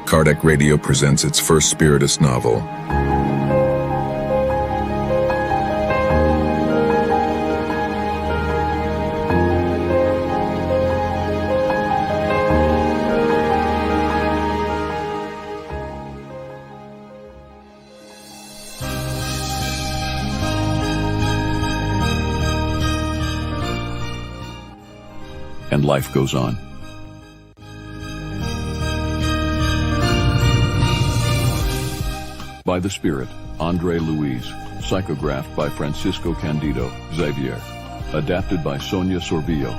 Kardec Radio presents its first Spiritist novel. And life goes on. By the Spirit, Andre Luiz, psychographed by Francisco Candido Xavier, adapted by Sonia Sorbillo,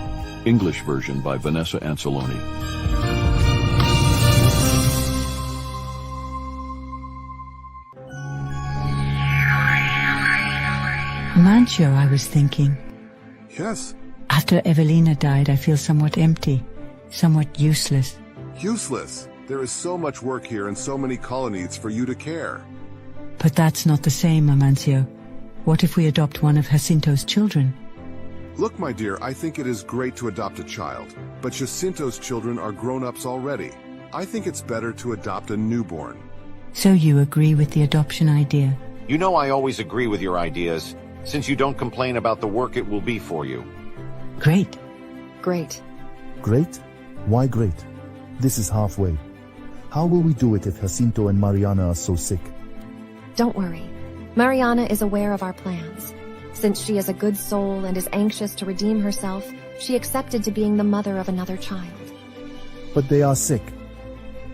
English version by Vanessa Anceloni. Mancio, I was thinking. Yes. After Evelina died, I feel somewhat empty, somewhat useless. Useless. There is so much work here and so many colonies for you to care. But that's not the same, Amancio. What if we adopt one of Jacinto's children? Look, my dear, I think it is great to adopt a child, but Jacinto's children are grown-ups already. I think it's better to adopt a newborn. So you agree with the adoption idea? You know I always agree with your ideas, since you don't complain about the work it will be for you. Great. Great. Great? Why great? This is halfway. How will we do it if Jacinto and Mariana are so sick? Don't worry. Mariana is aware of our plans. Since she is a good soul and is anxious to redeem herself, she accepted to being the mother of another child. But they are sick.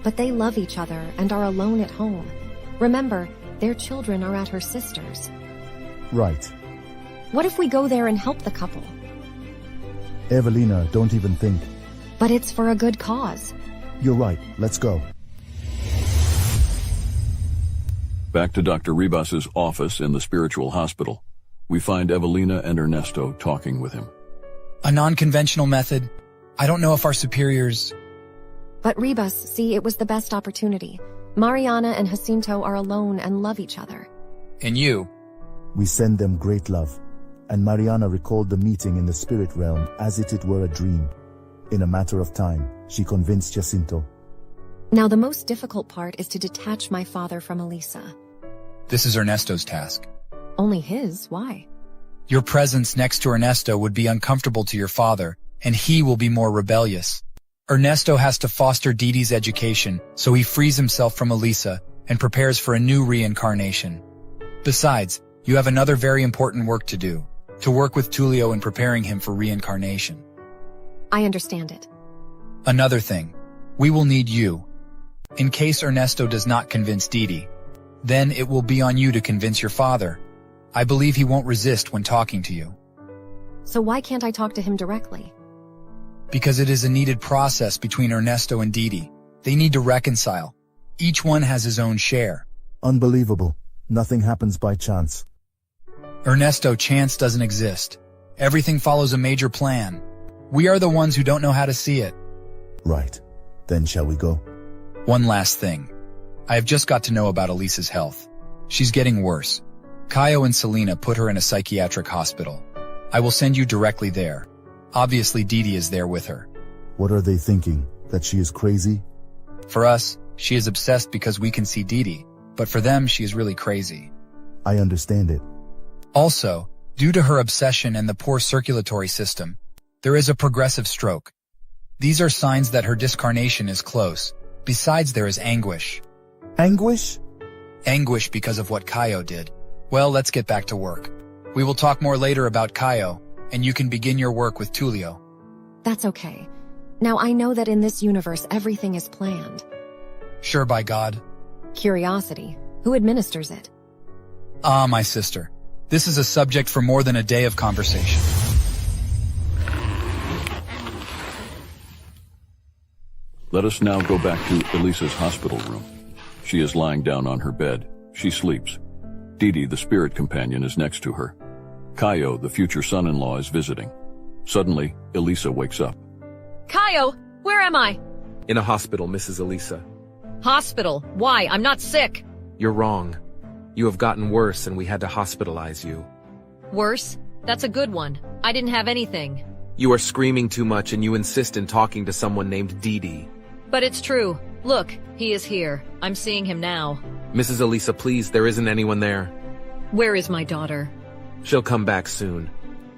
But they love each other and are alone at home. Remember, their children are at her sister's. Right. What if we go there and help the couple? Evelina, don't even think. But it's for a good cause. You're right, let's go. Back to Dr. Ribas's office in the spiritual hospital, we find Evelina and Ernesto talking with him. A non-conventional method. I don't know if our superiors... But Ribas, see, it was the best opportunity. Mariana and Jacinto are alone and love each other. And you? We send them great love. And Mariana recalled the meeting in the spirit realm as if it were a dream. In a matter of time, she convinced Jacinto. Now the most difficult part is to detach my father from Elisa. This is Ernesto's task. Only his? Why? Your presence next to Ernesto would be uncomfortable to your father, and he will be more rebellious. Ernesto has to foster Didi's education, so he frees himself from Elisa and prepares for a new reincarnation. Besides, you have another very important work to do. To work with Tulio in preparing him for reincarnation. I understand it. Another thing, we will need you. In case Ernesto does not convince Didi, then it will be on you to convince your father. I believe he won't resist when talking to you. So why can't I talk to him directly? Because it is a needed process between Ernesto and Didi. They need to reconcile. Each one has his own share. Unbelievable. Nothing happens by chance. Ernesto, chance doesn't exist. Everything follows a major plan. We are the ones who don't know how to see it. Right. Then shall we go? One last thing. I have just got to know about Elisa's health. She's getting worse. Caio and Selena put her in a psychiatric hospital. I will send you directly there. Obviously Didi is there with her. What are they thinking? That she is crazy? For us, she is obsessed because we can see Didi, but for them she is really crazy. I understand it. Also, due to her obsession and the poor circulatory system, there is a progressive stroke. These are signs that her discarnation is close. Besides, there is anguish. Anguish? Anguish because of what Caio did. Well, let's get back to work. We will talk more later about Caio, and you can begin your work with Tulio. That's okay. Now I know that in this universe everything is planned. Sure, by God. Curiosity. Who administers it? Ah, my sister. This is a subject for more than a day of conversation. Let us now go back to Elisa's hospital room. She is lying down on her bed. She sleeps. Didi, the spirit companion, is next to her. Caio, the future son-in-law, is visiting. Suddenly, Elisa wakes up. Caio, where am I? In a hospital, Mrs. Elisa. Hospital? Why? I'm not sick. You're wrong. You have gotten worse and we had to hospitalize you. Worse? That's a good one. I didn't have anything. You are screaming too much and you insist in talking to someone named Didi. But it's true. Look, he is here. I'm seeing him now. Mrs. Elisa, please, there isn't anyone there. Where is my daughter? She'll come back soon.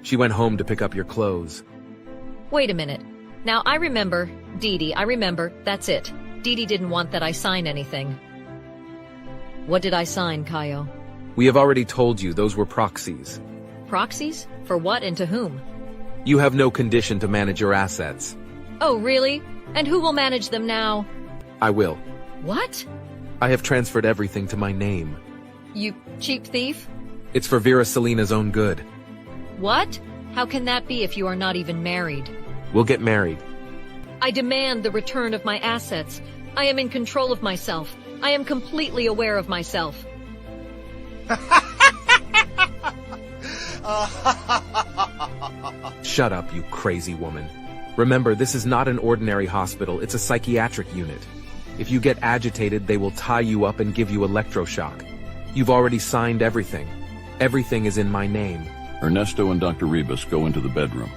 She went home to pick up your clothes. Wait a minute. Now, I remember. Dee, I remember. That's it. Dee didn't want that I sign anything. What did I sign, Kaio? We have already told you those were proxies. Proxies? For what and to whom? You have no condition to manage your assets. Oh, really? And who will manage them now? I will. What? I have transferred everything to my name. You cheap thief? It's for Vera Selina's own good. What? How can that be if you are not even married? We'll get married. I demand the return of my assets. I am in control of myself. I am completely aware of myself. Shut up, you crazy woman. Remember, this is not an ordinary hospital, it's a psychiatric unit. If you get agitated, they will tie you up and give you electroshock. You've already signed everything. Everything is in my name. Ernesto and Dr. Rebus go into the bedroom.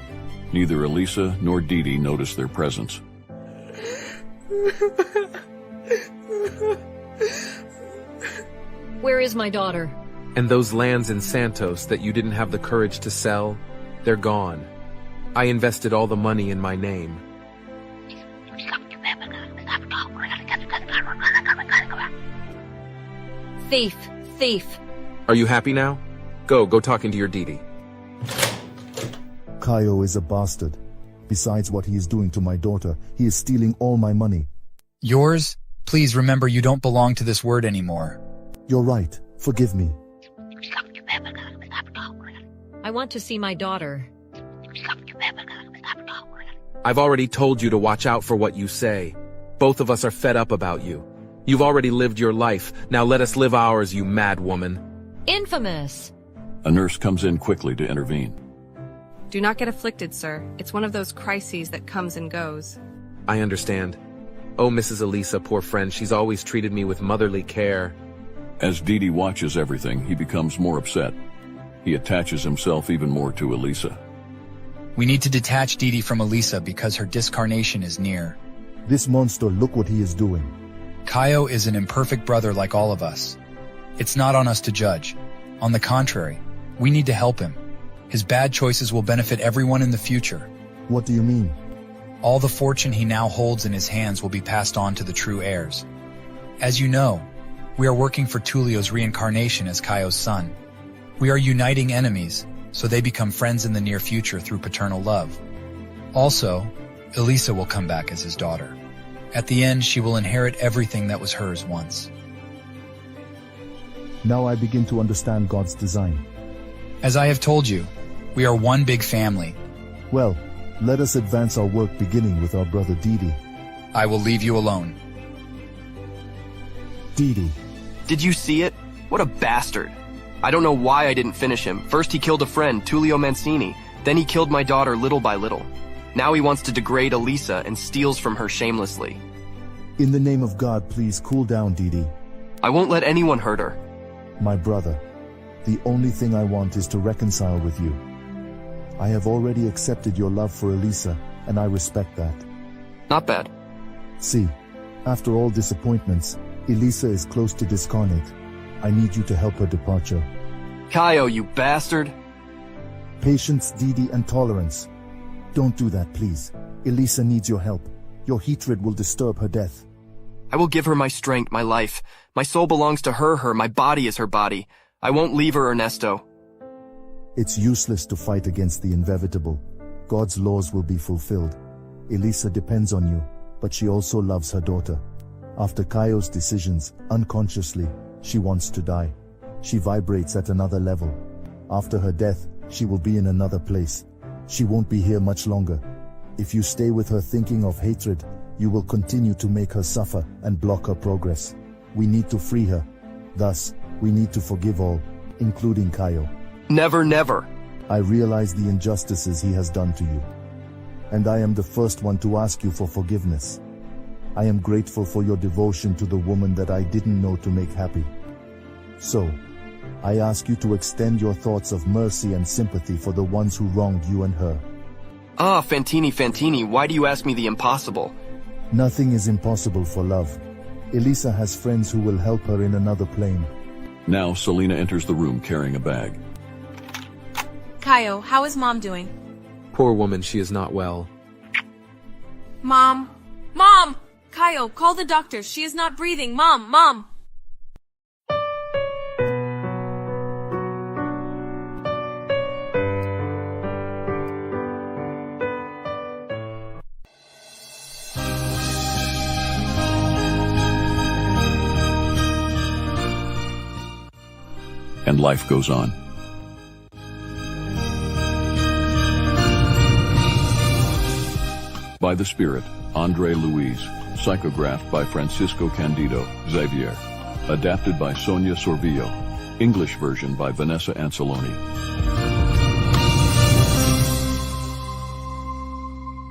Neither Elisa nor Dee notice their presence. Where is my daughter? And those lands in Santos that you didn't have the courage to sell, they're gone. I invested all the money in my name. Thief! Thief! Are you happy now? Go talk into your Dee. Kaio is a bastard. Besides what he is doing to my daughter, he is stealing all my money. Yours? Please remember you don't belong to this word anymore. You're right. Forgive me. I want to see my daughter. I've already told you to watch out for what you say. Both of us are fed up about you. You've already lived your life. Now let us live ours, you mad woman. Infamous! A nurse comes in quickly to intervene. Do not get afflicted, sir. It's one of those crises that comes and goes. I understand. Oh, Mrs. Elisa, poor friend, she's always treated me with motherly care. As Dee watches everything, he becomes more upset. He attaches himself even more to Elisa. We need to detach Dee from Elisa because her discarnation is near. This monster, look what he is doing. Kaio is an imperfect brother like all of us. It's not on us to judge. On the contrary, we need to help him. His bad choices will benefit everyone in the future. What do you mean? All the fortune he now holds in his hands will be passed on to the true heirs. As you know, we are working for Tullio's reincarnation as Kaio's son. We are uniting enemies, so they become friends in the near future through paternal love. Also, Elisa will come back as his daughter. At the end, she will inherit everything that was hers once. Now I begin to understand God's design. As I have told you, we are one big family. Well, let us advance our work beginning with our brother Dee. I will leave you alone. Dee. Did you see it? What a bastard. I don't know why I didn't finish him. First he killed a friend, Tullio Mancini. Then he killed my daughter little by little. Now he wants to degrade Elisa and steals from her shamelessly. In the name of God, please cool down, Dee. I won't let anyone hurt her. My brother, the only thing I want is to reconcile with you. I have already accepted your love for Elisa, and I respect that. Not bad. See, after all disappointments, Elisa is close to discarnate. I need you to help her departure. Kaio, you bastard! Patience, Dee, and tolerance. Don't do that, please. Elisa needs your help. Your hatred will disturb her death. I will give her my strength, my life. My soul belongs to her, my body is her body. I won't leave her, Ernesto. It's useless to fight against the inevitable. God's laws will be fulfilled. Elisa depends on you, but she also loves her daughter. After Kaio's decisions, unconsciously, she wants to die. She vibrates at another level. After her death, she will be in another place. She won't be here much longer. If you stay with her thinking of hatred, you will continue to make her suffer and block her progress. We need to free her. Thus, we need to forgive all, including Kaio. Never, never. I realize the injustices he has done to you. And I am the first one to ask you for forgiveness. I am grateful for your devotion to the woman that I didn't know to make happy. So, I ask you to extend your thoughts of mercy and sympathy for the ones who wronged you and her. Ah, Fantini, why do you ask me the impossible? Nothing is impossible for love. Elisa has friends who will help her in another plane. Now Selena enters the room carrying a bag. Kaio, how is Mom doing? Poor woman, she is not well. Mom! Mom! Kaio, call the doctor. She is not breathing. Mom! Mom! And life goes on. By the Spirit, Andre Luiz. Psychographed by Francisco Candido Xavier. Adapted by Sonia Sorvillo. English version by Vanessa Anceloni.